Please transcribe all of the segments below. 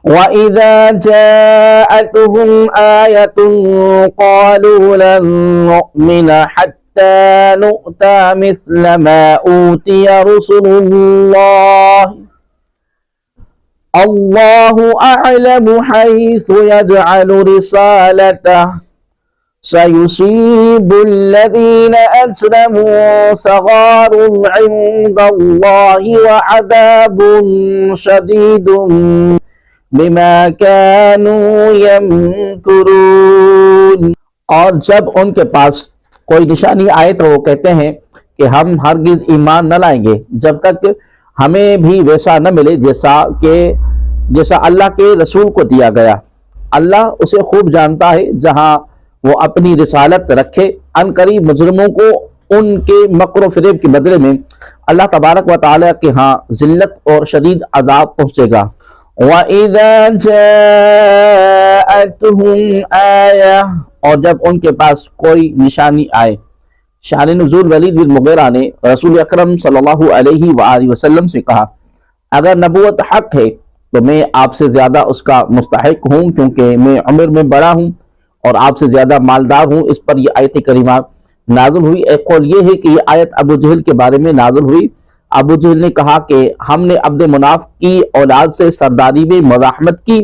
وَإِذَا جَاءَتْهُمْ آيَةٌ قَالُوا لَن نُّؤْمِنَ حَتَّى نُؤْتَىٰ مِثْلَ مَا أُوتِيَ رُسُلُ اللَّهِ اللَّهُ أَعْلَمُ حَيْثُ يَجْعَلُ رِسَالَتَهُ سَيُصِيبُ الَّذِينَ أَجْرَمُوا صَغَارٌ عِندَ اللَّهِ وَعَذَابٌ شَدِيدٌ بِمَا كَانُوا يَمْكُرُونَ۔ اور جب ان کے پاس کوئی نشانی آئے تو وہ کہتے ہیں کہ ہم ہرگز ایمان نہ لائیں گے جب تک ہمیں بھی ویسا نہ ملے جیسا اللہ کے رسول کو دیا گیا۔ اللہ اسے خوب جانتا ہے جہاں وہ اپنی رسالت رکھے۔ ان قریب مجرموں کو ان کے مکر و فریب کے بدلے میں اللہ تبارک و تعالی کے ہاں ذلت اور شدید عذاب پہنچے گا۔ وَإِذَا جَاءَتْهُمْ آيَةٌ، اور جب ان کے پاس کوئی نشانی آئے۔ شان نزول ولید بن مغیرہ نے رسول اکرم صلی اللہ علیہ وآلہ وسلم سے کہا، اگر نبوت حق ہے تو میں آپ سے زیادہ اس کا مستحق ہوں، کیونکہ میں عمر میں بڑا ہوں اور آپ سے زیادہ مالدار ہوں۔ اس پر یہ آیت کریمہ نازل ہوئی۔ ایک قول یہ ہے کہ یہ آیت ابو جہل کے بارے میں نازل ہوئی۔ ابو جہل نے کہا کہ ہم نے عبد مناف کی اولاد سے سرداری میں مزاحمت کی،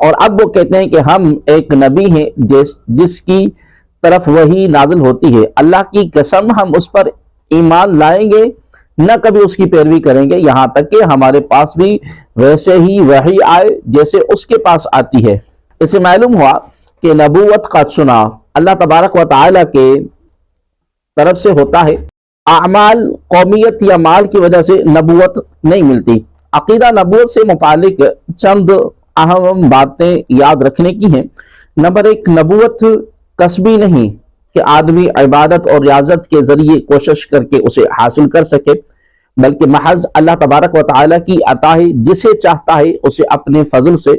اور اب وہ کہتے ہیں کہ ہم ایک نبی ہیں جس کی طرف وحی نازل ہوتی ہے۔ اللہ کی قسم ہم اس پر ایمان لائیں گے، نہ کبھی اس کی پیروی کریں گے، یہاں تک کہ ہمارے پاس بھی ویسے ہی وحی آئے جیسے اس کے پاس آتی ہے۔ اس سے معلوم ہوا کہ نبوت کا چناؤ اللہ تبارک و تعالی کے طرف سے ہوتا ہے۔ اعمال، قومیت یا مال کی وجہ سے نبوت نہیں ملتی۔ عقیدہ نبوت سے متعلق چند اہم باتیں یاد رکھنے کی ہیں۔ نمبر 1، نبوت کسبی نہیں کہ آدمی عبادت اور ریاضت کے ذریعے کوشش کر کے اسے حاصل کر سکے، بلکہ محض اللہ تبارک و تعالی کی عطا ہے، جسے چاہتا ہے اسے اپنے فضل سے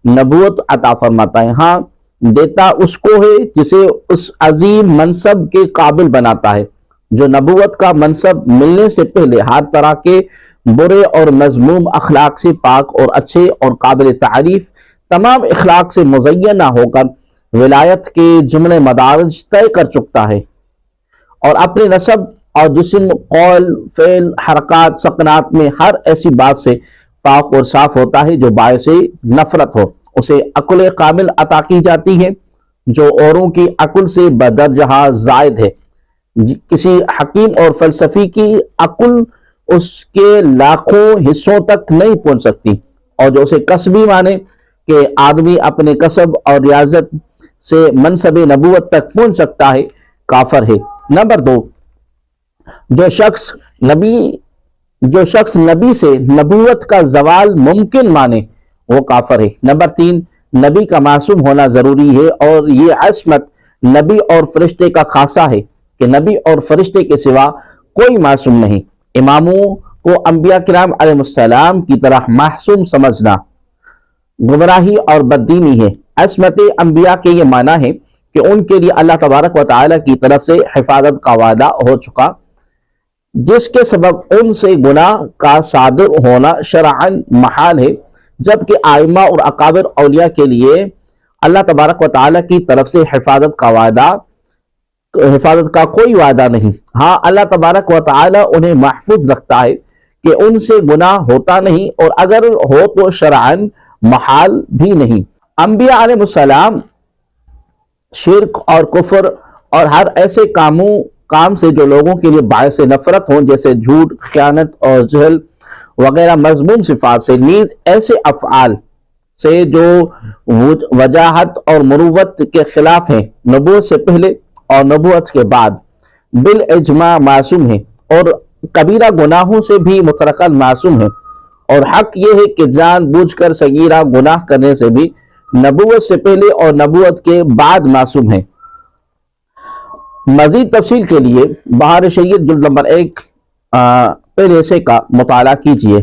نبوت عطا فرماتا ہے۔ ہاں، دیتا اس کو ہے جسے اس عظیم منصب کے قابل بناتا ہے۔ جو نبوت کا منصب ملنے سے پہلے ہر طرح کے برے اور مذموم اخلاق سے پاک اور اچھے اور قابل تعریف تمام اخلاق سے مزینہ ہو کر ولایت کے جملے مدارج طے کر چکتا ہے، اور اپنے نسب اور جسم، قول، فعل، حرکات، سکنات میں ہر ایسی بات سے پاک اور صاف ہوتا ہے جو باعث نفرت ہو۔ اسے عقل کامل عطا کی جاتی ہے جو اوروں کی عقل سے بدرجہ زائد ہے۔ کسی حکیم اور فلسفی کی عقل اس کے لاکھوں حصوں تک نہیں پہنچ سکتی، اور جو اسے کسبی مانے کہ آدمی اپنے کسب اور ریاضت سے منصب نبوت تک پہنچ سکتا ہے، کافر ہے۔ نمبر 2، جو شخص نبی سے نبوت کا زوال ممکن مانے وہ کافر ہے۔ نمبر 3، نبی کا معصوم ہونا ضروری ہے، اور یہ عصمت نبی اور فرشتے کا خاصہ ہے کہ نبی اور فرشتے کے سوا کوئی معصوم نہیں۔ اماموں کو انبیاء کرام علیہ السلام کی طرح معصوم سمجھنا گمراہی اور بددینی ہے۔ عصمت انبیاء کے یہ معنی ہے کہ ان کے لیے اللہ تبارک و تعالی کی طرف سے حفاظت کا وعدہ ہو چکا، جس کے سبب ان سے گناہ کا صادر ہونا شرعاً محال ہے، جبکہ ائمہ اور اکابر اولیاء کے لیے اللہ تبارک و تعالی کی طرف سے حفاظت کا کوئی وعدہ نہیں۔ ہاں، اللہ تبارک و تعالی انہیں محفوظ رکھتا ہے کہ ان سے گناہ ہوتا نہیں، اور اگر ہو تو شرعاً محال بھی نہیں۔ انبیاء علیہ السلام شرک اور کفر اور ہر ایسے کام سے جو لوگوں کے لیے باعث نفرت ہوں، جیسے جھوٹ، خیانت اور جہل وغیرہ مذموم صفات سے، نیز ایسے افعال سے جو وجاہت اور مروت کے خلاف ہیں، نبوت سے پہلے اور نبوت کے بعد بالاجماع معصوم ہیں، اور کبیرہ گناہوں سے بھی مطلقاً معصوم ہیں۔ اور حق یہ ہے کہ جان بوجھ کر صغیرہ گناہ کرنے سے بھی نبوت سے پہلے اور نبوت کے بعد معصوم ہیں۔ مزید تفصیل کے لیے بہار شریعت جلد نمبر 1 پہلے حصے کا مطالعہ کیجیے۔